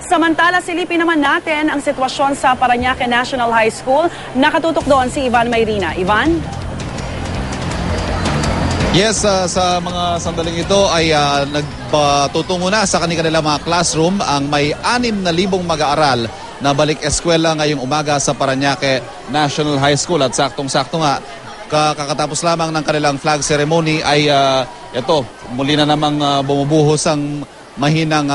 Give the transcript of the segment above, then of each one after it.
Samantala, silipin naman natin ang sitwasyon sa Parañaque National High School. Nakatutok doon si Ivan Mayrina. Ivan? Yes, sa mga sandaling ito ay nagpatutungo na sa kanilang mga classroom ang may 6,000 mag-aaral na balik eskwela ngayong umaga sa Parañaque National High School. At saktong-sakto nga, kakatapos lamang ng kanilang flag ceremony ay ito, muli na namang bumubuhos ang mahinang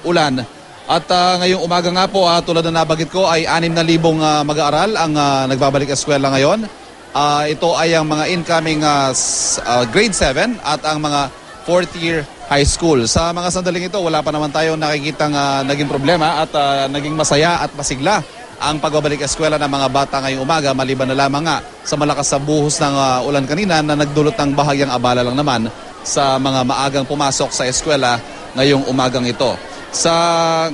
ulan. At ngayong umaga nga po, tulad na nabagit ko, ay 6,000 mag-aaral ang nagbabalik eskwela ngayon. Ito ay ang mga incoming grade 7 at ang mga 4th year high school. Sa mga sandaling ito, wala pa naman tayong nakikitang naging problema at naging masaya at masigla ang pagbabalik eskwela ng mga bata ngayong umaga, maliban na lamang nga sa malakas sa buhos ng ulan kanina na nagdulot ng bahagyang abala lang naman sa mga maagang pumasok sa eskwela ngayong umagang ito. Sa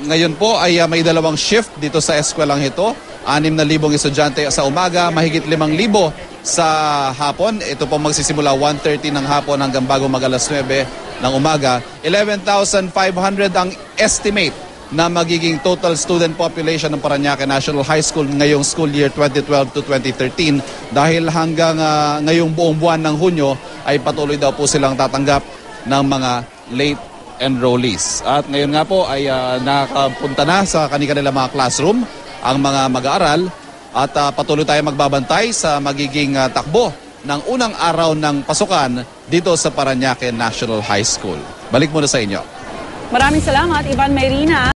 ngayon po ay may 2 shift dito sa eskwelang ito. 6,000 estudyante sa umaga, mahigit 5,000 sa hapon. Ito po magsisimula 1:30 ng hapon hanggang bago mag-alas 9 ng umaga. 11,500 ang estimate na magiging total student population ng Parañaque National High School ngayong school year 2012 to 2013 dahil hanggang ngayong buong buwan ng Hunyo ay patuloy daw po silang tatanggap ng mga late enrollees. At ngayon nga po ay nakapunta na sa kanilang mga classroom ang mga mag-aaral at patuloy tayo magbabantay sa magiging takbo ng unang araw ng pasukan dito sa Parañaque National High School. Balik muna sa inyo. Maraming salamat, Ivan Mayrina.